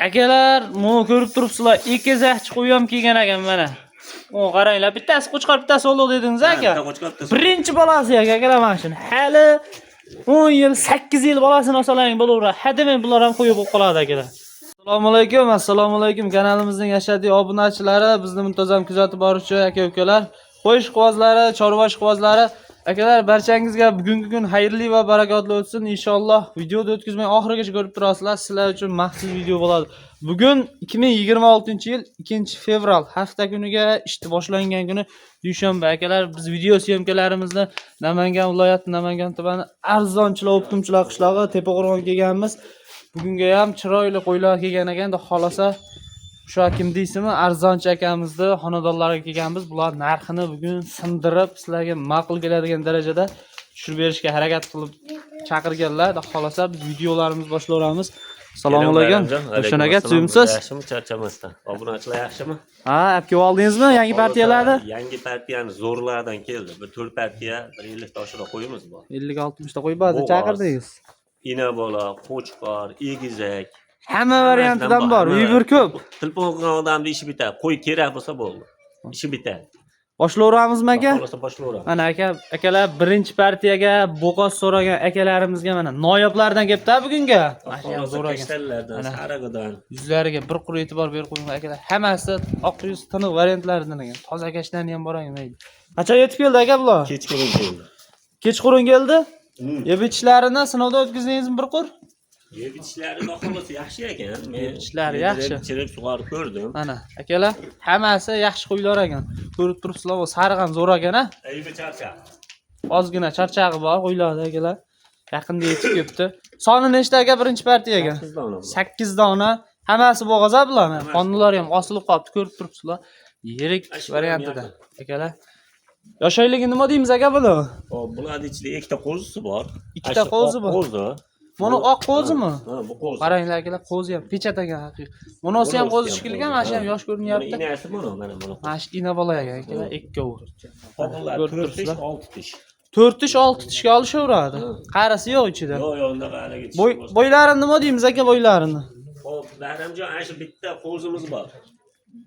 Akalar, mana ko'rib turibsizlar, ikki zahchi qo'yam kelgan ekan mana. O qaranglar, bittasi qo'chqor, bittasi o'g'il dedingiz aka. Birinchi bolasi akalar mana shuni. Hali 10 yil, 8 yil bolasini olsalang bo'laveradi. Hademay bular ham qo'yib qoladi akalar. Assalomu alaykum kanalimizning yashadiy obunachilari, bizni muntazam kuzatib boruvchi aka-ukalar, qo'yish quvozlari, chorva quvozlari. Akalar, barchangizga bugungi kun xayrli va barakotli o'tsin. Inshaalloh videoni o'tkazmay oxirigacha ko'rib turasizlar. Sizlar uchun maxsus video bo'ladi. Bugun 2026-yil 2-fevral hafta kuniga ishni boshlangan kuni dushanba. Akalar, biz video syomkalarimizni Namangan viloyati, Namangan tumani Arzonchilar Optimchilar qishlog'i Tepaqo'rg'onga kelganmiz. Bugunga ham chiroyli qo'ylar kelgan ekan, xolasa o'sha kim deysizmi, Arzonchi akamizni xonadonlariga kelganmiz. Bular narxini bugun sindirib, sizlarga ma'qul keladigan darajada tushirib berishga harakat qilib chaqirganlar. Xolasa biz videolarimizni boshlaymiz. Assalomu alaykum. O'shanaga tuyimsiz? Yaxshimi, charchamasdan. Obunachilar yaxshimi? Ha, olib kelib oldingizmi yangi partiyalarni? Yangi partiyani zo'rlardan keldi. Bir 4 partiya 150 ta oshira qo'yimiz bor. 50-60 ta qo'yib ba'zi chaqirdingiz. Ina bola, qo'chqor, egizak. Hamma variantidan bor. Uy ko'p. Telefon qilgan odamning ishi bitadi. Qo'y kerak bo'lsa bo'ldi. Ishi bitadi. Boshlayveramizmi aka? Boshlayveramiz. Mana akalar birinchi partiyaga bo'g'oz so'ragan akalarimizga mana noyoblardan kelibdi bugunga. Mana so'ragan. Sariqdan. Yuzlariga bir qur e'tibor berib qo'ying akalar. Hammasi oq yuz tiniq variantlaridan ekan. Toza kashlarni ham bor ekan. Qachon yetib keldi aka bular? Kechqurun keldi. Kechqurun keldi? Yeb ichlarini sinovdan o'tkazingizmi bir qur? Yeb ichlari xohlasa yaxshi ekan. Yeb ichlari yaxshi. Chirib sug'orib ko'rdim. Mana akalar, hammasi yaxshi qo'ylar ekan. Ko'rib turibsizlar, sariq ham zo'r ekan-a? Aybi charchaq. Ozgina charchag'i bor qo'ylarda akalar. Yaqinda yetib kelibdi. Soni nechta aka birinchi partiyaga? 8 dona. 8 dona. Hammasi bo'g'oza bularmi? Qonunlari ham osilib qolibdi, ko'rib turibsizlar. Yirik variantida. Akalar. Yoshoyligi nima deymiz aka buni? Bularning ichida ikkita qo'zisi bor. Ikkita qo'zi bor. Qo'zi. Mana oq qo'zimi? Ha, bu qo'zi. Qaranglar akalar, qo'zi ham pechatagan haqiqiy. Bunisi ham qo'zi shikilgan, mana shu ham yosh ko'rinyapti. Inasi mana buni. Mana shu ina bola ekan akalar, ikkovi. Qo'llar 4 tish, 6 tish. 4 tish, 6 tishga olishaveradi. Qarisi yo'q ichida. Yo'q, undan qaraga Bo'ylarini nima deymiz aka bo'ylarini? Xo'p, Bahramjon, ana shu bitta qo'zimiz bor.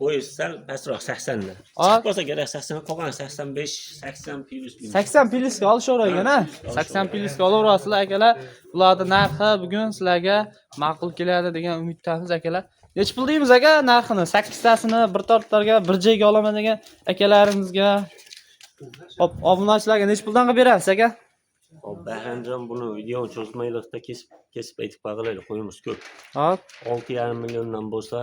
Bo'yi sal pastroq 80 dan. Hop. Bo'lsa kerak 80 qolgan 85, 80 plus. 80 plyusga olishavergan-a? 80 plyusga olaverasizlar akalar. Bularning narxi bugun sizlarga ma'qul keladi degan umiddamiz akalar. Nech pul deymiz aka narxini? 8 tasini bir tortlarga bir joyga olaman degan akalarimizga. Hop, obunachilarga nech puldan qilib berasiz aka? Hop, Bahramjon, buni video cho'zmaylikda kesib aytib qo'yinglar, qo'yimiz ko'p. Hop, 6,5 milliondan bo'lsa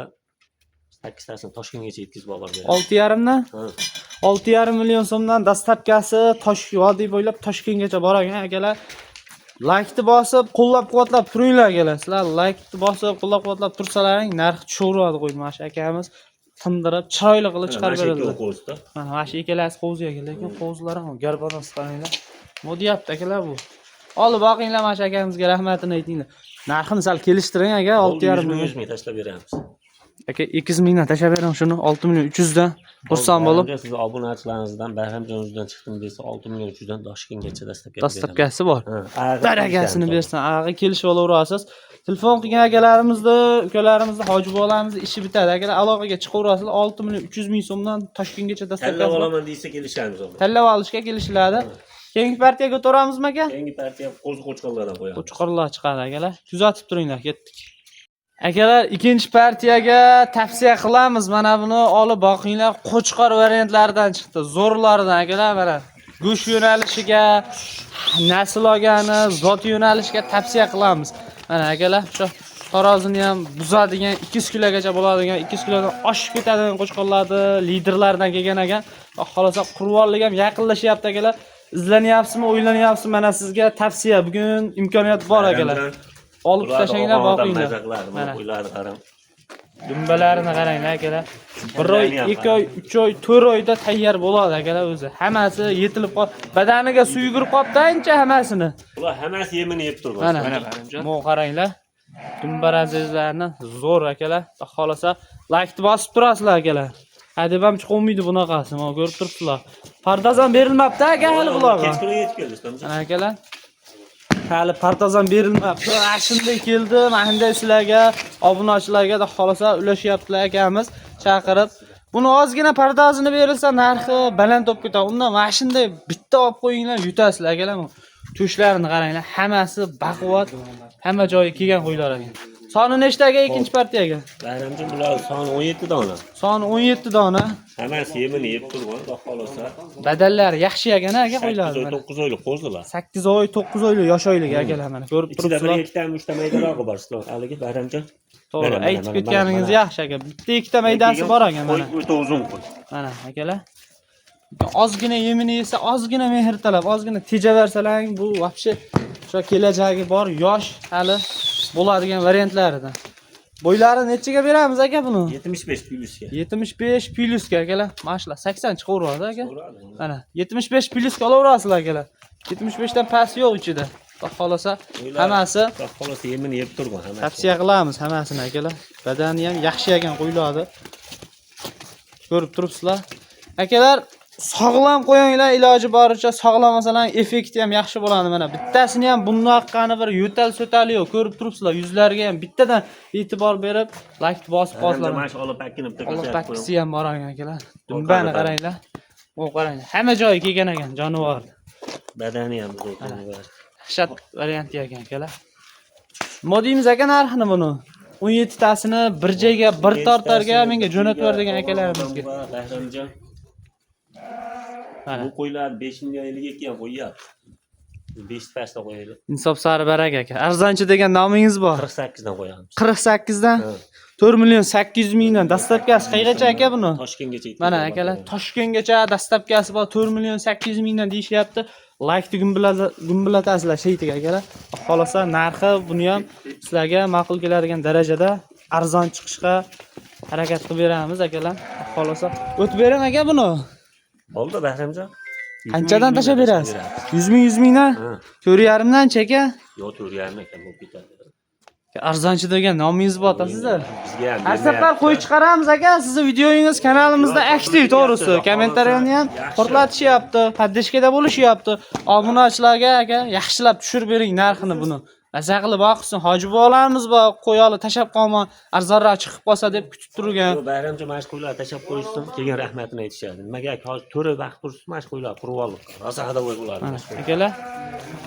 8 tasini Toshkentgacha yetkazib olib beramiz. 6,5 dan? Ha. 6,5 million so'mdan dastlabkasi Vodiy bo'ylab Toshkentgacha bor ekan akalar. Laykni bosib, qo'llab-quvvatlab turinglar akalar. Sizlar laykni bosib, qo'llab-quvvatlab tursalaring, narxi tushaveradi qo'ydi mana shu akamiz. Tindirib, chiroyli qilib chiqarib beradi. Mana shu ikkalasi qo'zi ekan, lekin qo'zilar ham garbanos qaranglar. Nima deyapti akalar bu? Olib boqinglar mana shu akamizga rahmatini aytinglar. Narxini sal kelishtiring aka, 6,5 million. 100 ming tashlab beramiz. Aka 200 mingdan tashlab bering shuni, 6 million 300 dan. Xursand bo'lib. Siz obunachilaringizdan Bahramjon o'zidan chiqdim desa 6 million 300 dan Toshkentgacha dastlabki. Dastlabkasi bor. Baragasini bersin, ag'i kelishib olaverasiz. Telefon qilgan akalarimizni, ukalarimizni, hoji bolalarimizni ishi bitadi. Akalar aloqaga chiqaverasizlar, 6 million 300 ming so'mdan Toshkentgacha dastlabkasi. Tanlab olaman deysa kelishamiz. Tanlab olishga kelishiladi. Keyingi partiyaga o'taramizmi aka? Keyingi partiya qo'zi qo'chqorlardan qo'yamiz. Qo'chqorlar chiqadi akalar. Kuzatib turinglar, ketdik. Akalar, ikkinchi partiyaga tavsiya qilamiz. Mana buni olib boqinglar. Qo'chqor variantlaridan chiqdi. Zo'rlardan akalar, mana go'sht yo'nalishiga, nasl olgani, zot yo'nalishiga tavsiya qilamiz. Mana akalar, shu tarozini ham buzadigan 200 kilogacha bo'ladigan, 200 kilodan oshib ketadigan qo'chqorlarni liderlaridan kelgan ekan. Xolosa qurvorlik ham yaqinlashyapti akalar. Izlanyapsizmi, o'ylanyapsizmi? Mana sizga tavsiya. Bugun imkoniyat bor akalar. Olib tashanglar, boqinglar. Mana qo'ylarni qarang. Dumbalarini qaranglar akalar. 1 oy, 2 oy, 3 oy, 4 oyda tayyor bo'ladi akalar o'zi. Hammasi yetilib qolib, badaniga suv yugurib qolibdi ancha hammasini. Ular hammasi yemini yeb turibdi. Mana Bahramjon. Mo qaranglar. Dumbar azizlarni zo'r akalar. Xolasa laykni bosib turasizlar akalar. Hadeb ham chiqolmaydi bunaqasi. Mana ko'rib turibsizlar. Pardaz ham berilmabdi aka hali bularga. Kechqurun yetib keldi, Mana akalar. hali partazan berilmabdi. Mana shunday keldi. Mana shunday sizlarga, obunachilarga da xolasa ulashyaptilar akamiz chaqirib. Buni ozgina pardozini berilsa, narxi baland bo'lib ketadi. Undan mana shunday bitta olib qo'yinglar, yutasizlar akalar. Tushlarini qaranglar, hammasi baquvvat, hamma joyi kelgan qo'ylar ekan. Soni nechtaga ikkinchi partiyaga? Bayramjon bular soni 17 dona. Soni 17 dona. Hammasi yemini yeb turgan, xudo xolasa. Badallari yaxshi ekan aka qo'ylar. 9 oylik qo'zilar. 8 oy, 9 oylik yosh oylik akalar mana ko'rib Ichida bir turibsizlar. ikkita uchta maydarog'i bor sizlar. Haligi Bayramjon. To'g'ri, aytib ketganingiz yaxshi aka. Bitta ikkita maydasi bor ekan mana. O'ta uzun qo'y. Mana akalar. Ozgina yemini yesa, ozgina mehr talab, ozgina tejaversalaring bu вообще o'sha kelajagi bor, yosh hali bo'ladigan variantlaridan. Bo'ylari nechaga beramiz aka buni? 75 plyusga. 75 plyusga akalar. Mashla 80 chiqaveradi aka. Mana 75 plyusga olaverasizlar akalar. 75 dan past yo'q ichida. Xudo xolasa hammasi Xudo xolasa yemini yeb turgan hammasi. tavsiya qilamiz hammasini akalar. Badani ham yaxshi ekan qo'yiladi. Ko'rib turibsizlar. Akalar sog'lom qo'yinglar, iloji boricha sog'lom masalan effekti ham yaxshi bo'ladi mana. Bittasini ham bundoqqani bir yo'tal-so'tali yo'q. Ko'rib turibsizlar, yuzlariga ham bittadan e'tibor berib, like bosib qolsizlar. Mana shu olib pakini bitta Alloh ko'rsatib pakkisi ham bor ekan akalar. Dumbani qaranglar. O qarang, hamma joyi kelgan ekan jonivor. Badani ham zo'r. Shat varianti ekan akalar. Nima deymiz aka narxini buni? 17 tasini bir joyga bir tortarga menga jo'natib ber degan akalarimizga. Bahramjon. Mana Bu qo'ylar 5 million 50 ga ham qo'yyapti. 5 pastda qo'yaylik. insof sari barak aka. Arzonchi degan nomingiz bor. 48 dan qo'yamiz. 48 dan 4 million 800 mingdan dastlabkasi qayergacha aka buni? Toshkentgacha yetib. Mana akalar, Toshkentgacha dastlabkasi bor 4 million 800 mingdan deyishyapti. Like gumbilatasizlar sheytiga akalar. Xolosa narxi buni ham sizlarga ma'qul keladigan darajada arzon chiqishga harakat qilib beramiz akalar. Xolosa o'tib bering aka buni. Bo'ldi Bahramjon. Qanchadan tashab berasiz? 100 ming 100 mingdan? 4,5 dan cheka. Yo'q, 4,5 ekan bo'lib ketadi. Arzonchi degan nomingiz bor sizlar. Bizga ham. Har safar qo'y chiqaramiz aka. Sizni videoyingiz kanalimizda aktiv, to'g'risi. Kommentariyani ham portlatishyapti, poddeshkada bo'lishyapti. Obunachilarga aka yaxshilab tushirib bering narxini buni. Maza qilib boqsin, hoji bolalarimiz bor, qo'yoli tashab qolma, arzonroq chiqib qolsa deb kutib turgan. Bayramjon mana shu qo'ylar tashab qo'yishsin, keyin rahmatini aytishadi. Nimaga hozir to'ra vaqt tursin, mana shu qo'ylar qurib oldik. Rosa hada bo'y bo'ladi. Akalar,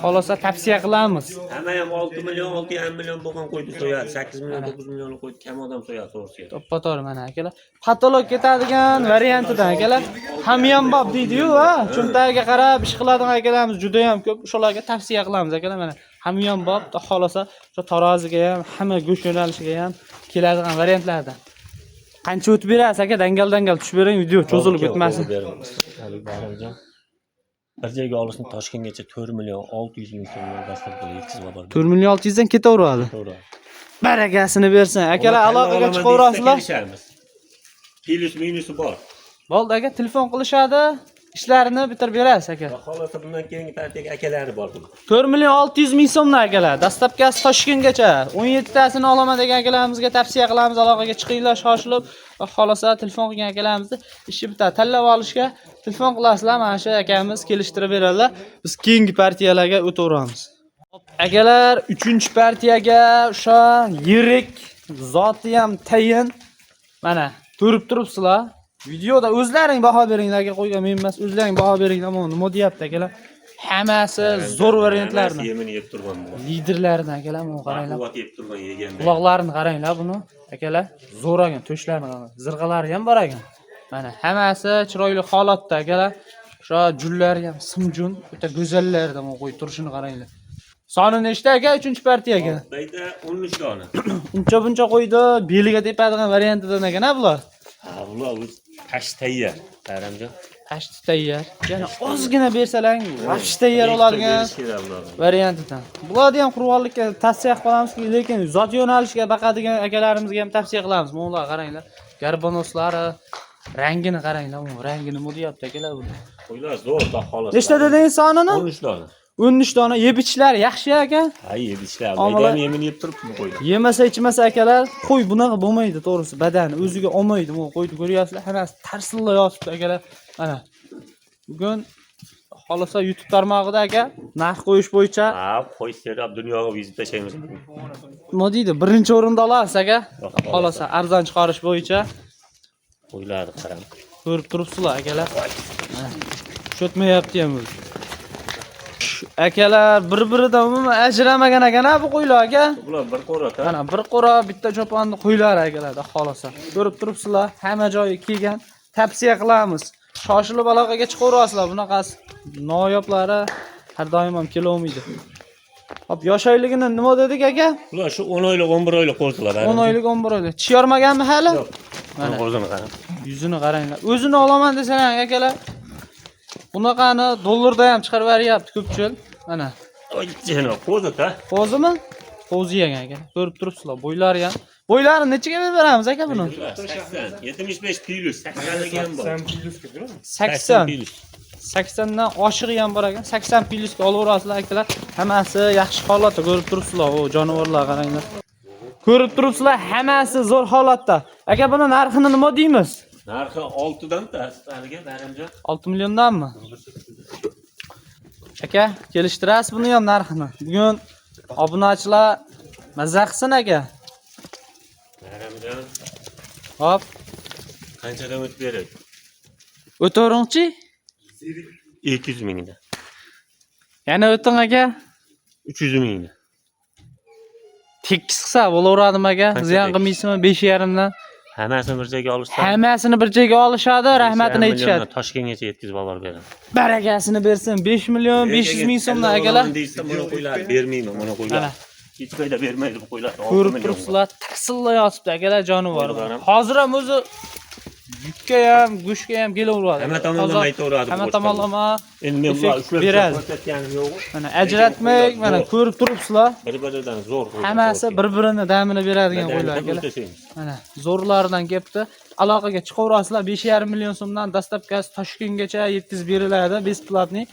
xolosa tavsiya qilamiz. Hamma ham 6 million, 6,5 million bo'lgan qo'yni so'yadi. 8 million, 9 million qo'yni kam odam so'yadi to'g'risi. To'ppa-to'g'ri mana akalar. Patolog ketadigan variantidan akalar. Hamyonbop deydi-yu, ha. Cho'ntagiga qarab ish qiladigan akalarimiz juda ham ko'p. O'shalarga tavsiya qilamiz akalar mana. Hamyonbop, xolosa o'sha taroziga ham, hamma go'sht yo'nalishiga ham keladigan variantlardan. Qancha o'tib berasiz aka? Dangal tushib bering, video cho'zilib ketmasin. Bayramjon. Bir joyga olishni Toshkentgacha 4 million 600 ming so'mdan dastlab yetkazib yubordi. 4 million 600 dan ketaveradi. To'g'ri. Barakasini bersin. Akalar aloqaga chiqaverasizlar. Plyus minusi bor. Bo'ldi aka, telefon qilishadi. Ishlarini bitirib berasiz aka. Xolasa bundan keyingi partiyaga akalari bor buni. 4 million 600 ming so'mdan akalar. Dastlabkasi Toshkentgacha 17 tasini olaman degan akalarimizga tavsiya qilamiz. Aloqaga chiqinglar, shoshilib. Xolasa telefon qilgan akalarimizni ishi bitadi. Tanlab olishga telefon qilasizlar. Mana shu akamiz kelishtirib beradilar. Biz keyingi partiyalarga o'taveramiz. Akalar, 3-partiyaga o'sha yirik, zoti ham tayin. Mana ko'rib turibsizlar. Videoda o'zlaring baho beringlarga qo'ygan men emas, o'zlaring baho beringlar. Nima deyapti akalar? Hammasi zo'r variantlarni. Yemini yeb turgan bu. Liderlardan akalar, mana qaranglar. Quvvat yeb turgan yegan. Quloqlarini qaranglar buni. Akalar, zo'r ekan, to'shlarini qarang. Zirg'alari ham bor ekan. Mana hammasi chiroyli holatda akalar. O'sha jullari ham simjun, o'ta go'zallardan qo'yib turishini qaranglar. Soni nechta aka 3-partiyaga? Bayda 13 dona. Uncha-buncha qo'ydi, beliga tepadigan variantidan ekan bular. Ha, bular o'z tash tayyor. Bayramjon. Tash tayyor. Yana ozgina bersalaring, tash tayyor oladigan variantidan. Bularni ham qurg'onlikka tavsiya qilamiz, lekin zot yo'nalishiga baqadigan akalarimizga ham tavsiya qilamiz. Mo'lar qaranglar. Garbonoslari, rangini qaranglar, rangini nima deyapti akalar bu. Qo'ylar zo'r, xolos. Nechta dedingiz sonini? 13 dona. 13 dona yeb ichishlar yaxshi aka. Ha, yeb ichishlar. Baydan yemini yeb turibdi bu qo'ylar. Yemasa ichmasa akalar, qo'y bunaqa bo'lmaydi, to'g'risi. Badani o'ziga olmaydi. Bu qo'yni ko'ryapsizlar, hammasi tarsilla yotibdi akalar. Mana. Bugun Xolasa YouTube tarmog'ida aka narx qo'yish bo'yicha Ha, qo'y serab dunyoga vizit tashlaymiz. nima deydi? Birinchi o'rinda olasiz aka. Xolasa arzon chiqarish bo'yicha Qo'ylarni qarang. ko'rib turibsizlar akalar. Tushotmayapti ham o'zi. Akalar bir-biridan umuman ajramagan ekan-a bu qo'ylar aka. Bular bir qo'rata. Mana bir qo'ra bitta cho'ponni qo'ylar akalarda xolasa. Ko'rib turibsizlar, hamma joyi kelgan. Tavsiya qilamiz. Shoshilib aloqaga chiqaverasizlar. Bunaqasi noyoblari har doim ham kelaolmaydi. Hop, yosh oyligini nima dedik aka? Bular shu 10 oylik, 11 oylik qo'rsalar. 10 oylik, 11 oylik. Tish yormaganmi hali? Yo'q. Mana o'zini qarang. Yuzini qaranglar. O'zini olaman desalar akalar. Bunaqani dollarda ham chiqarib beryapti ko'pchilik. Mana. Oy, jeno, qo'zita. Qo'zimi? Qo'zi yegan aka. Ko'rib turibsizlar, bo'ylari ham. Bo'ylarini nechaga berib beramiz aka buni? 80, 75 plus, 80 ham bor. 80. 80 dan oshig'i ham bor ekan. 80 plyusga olaverasizlar akalar. Hammasi yaxshi holatda ko'rib turibsizlar. O jonivorlar qaranglar. Ko'rib turibsizlar, hammasi zo'r holatda. Aka buni narxini nima deymiz? Narxi 6 dan tasdiqlangan, Baramjon. 6 milliondanmi? Aka, kelishtirasiz buni ham narxini. Bugun obunachilar mazza qilsin aka. Baramjon. Hop, Qanchadan o'tib beradi? o'tiringchi? 200 mingdan. Yana o'ting aka. 300 mingdan. Tekis qilsa bo'laveradimi aka? Qancha Ziyon tekis? qilmaysizmi 5,5 dan? Hammasini bir joyga olishsa, Hammasini bir joyga olishadi, rahmatini aytishadi. Toshkentgacha yetkazib olib beraman. Barakasini bersin. 5 million 500 ming so'mdan akalar. Deysa, mana qo'ylar bermayman, mana qo'ylar. Hech qayda bermaydi bu qo'ylar. Ko'rib turibsizlar, tarsilla yotibdi akalar jonivor. Hozir ham o'zi yukka ham, go'shtga ham kelaveradi. Hamma tomonlama aytaveradi. Hamma tomonlama Endi men bular ushlab beradi. ko'rsatganim yo'q. Mana ajratmay, mana ko'rib turibsizlar. Bir-biridan zo'r. Hammasi bir-birini damini beradigan qo'ylar akalar. Mana zo'rlardan kelibdi. Aloqaga chiqaverasizlar 5,5 million so'mdan dastlabkasi Toshkentgacha yetkazib beriladi, besplatniy.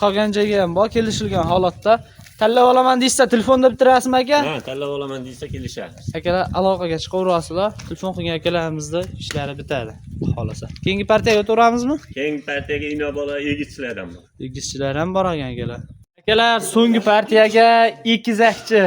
Qolgan joyga ham bor kelishilgan holatda. Tanlab olaman deysa, telefonda bitirasizmi aka? Ha, tanlab olaman deysa kelishadi. Akalar aloqaga chiqaverasizlar. Telefon qilgan akalarimizda ishlari bitadi, xolasa. Keyingi partiyaga o'tiramizmi? Keyingi partiyaga inobola egizchilardan bor. Egizchilar ham bor ekan akalar. Akalar, so'nggi partiyaga egizakchi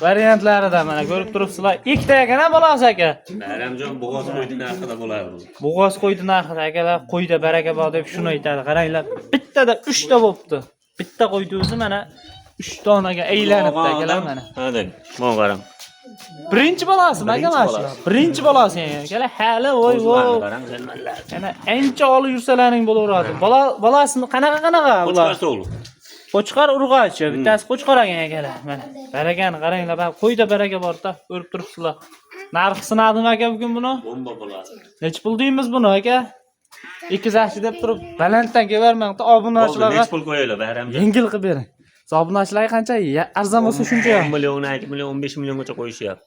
variantlaridan mana ko'rib turibsizlar. Ikkita ekan-a bolasi aka? Baramjon bo'g'oz qo'ydi narxida bo'ladi bu. Bo'g'oz qo'ydi narxida akalar, qo'yda baraka bor deb shuni aytadi. Qaranglar, bittada 3 ta bo'pti. Bitta qo'ydi o'zi mana 3 donaga aylanibdi akalar mana. Ha deng, mana qarang. Birinchi bolasimi aka mana shu? Birinchi bolasi akalar. Hali voy voy. Qarang, jalmallar. Yana ancha olib yursalaring bo'laveradi. Bolasini qanaqa ular? Qo'chqarsa o'g'li. Qo'chqar urg'ochi, bittasi qo'chqar ekan akalar. Mana barakani qaranglar, qo'yda baraka bor-da, ko'rib turibsizlar. Narx sinadimi aka bugun buni? Bomba bo'ladi. Nech pul deymiz buni aka? 200 deb turib, balanddan kelvermang-da, obunachilarga. Nech pul qo'yaylar Baramjon? Yengil qilib bering. Obunachilarga qancha? Arzon bo'lsa shuncha. 10 million, 2 million, 15 milliongacha qo'yishyapti.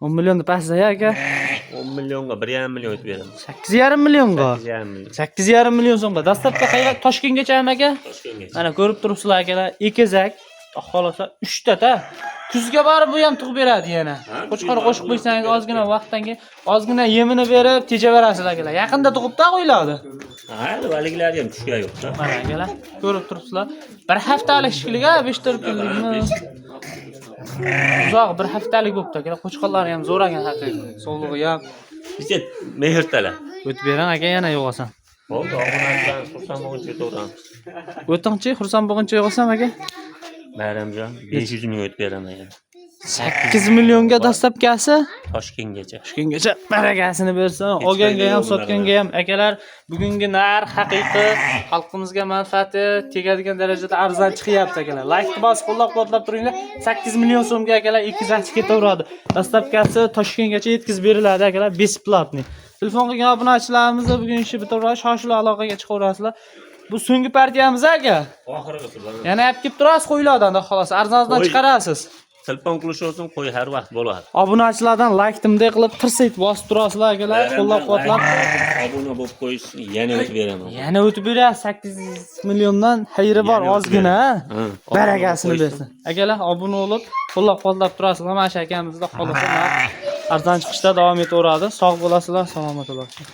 10 millionni pastda aka. 10 millionga 1,5 million o'tib beraman. 8,5 millionga. 8,5 million. 8,5 million so'mga. Dastlabki qayerga? Toshkentgacha aka? Toshkentgacha. Mana ko'rib turibsizlar akalar, ekizak, xolasa 3 ta. Kuzga borib bu ham tug'ib beradi yana. Qo'chqor qo'shib qo'ysangiz ozgina vaqtdan keyin ozgina yemini berib tejaverasiz akalar. Yaqinda tug'ibda qo'yiladi. Ha, valiklari ham tushgan yo'q-da. Mana akalar, ko'rib turibsizlar. Bir haftalik shikliga 5-4 kunlikmi? Uzoq bir haftalik bo'pti akalar. Qo'chqorlari ham zo'r ekan haqiqiy. Sog'lig'i ham. Bitta mehrtalar. O'tib bering aka yana yo'qolsam. Bo'ldi, obunachilar xursand bo'lguncha o'taveramiz. O'tingchi, xursand bo'lguncha yo'qolsam aka. Baramjon 500 ming o'tib beraman yana. 8 millionga dastlabkasi Toshkentgacha. Toshkentgacha barakasini bersin. Olganga ham, sotganga ham akalar, bugungi narx haqiqiy xalqimizga manfaati tegadigan darajada arzon chiqyapti akalar. Like bosib qo'llab-quvvatlab turinglar. 8 million so'mga akalar 2 zachchi ketaveradi. Dastlabkasi Toshkentgacha yetkazib beriladi akalar, besplatniy. Telefon qilgan obunachilarimiz bugun ishi bitirib, shoshilib aloqaga chiqaverasizlar. Bu so'nggi partiyamiz aka. Oxirgisi bilan. Yana olib kelib turasiz qo'ylardan, xolos arzondan chiqarasiz. Telefon qilish uchun qo'y har vaqt bo'ladi. Obunachilardan like timday qilib tirsayt bosib turasizlar akalar, qo'llab-quvvatlab. Obuna bo'lib qo'yish yana o'tib beraman. Yana o'tib berasiz 8 milliondan xayri bor ozgina. Barakasini bersin. Akalar obuna bo'lib, qo'llab-quvvatlab turasizlar. Mana shu akamizda xolos arzon chiqishda davom etaveradi. Sog' bo'lasizlar, salomat bo'lasizlar.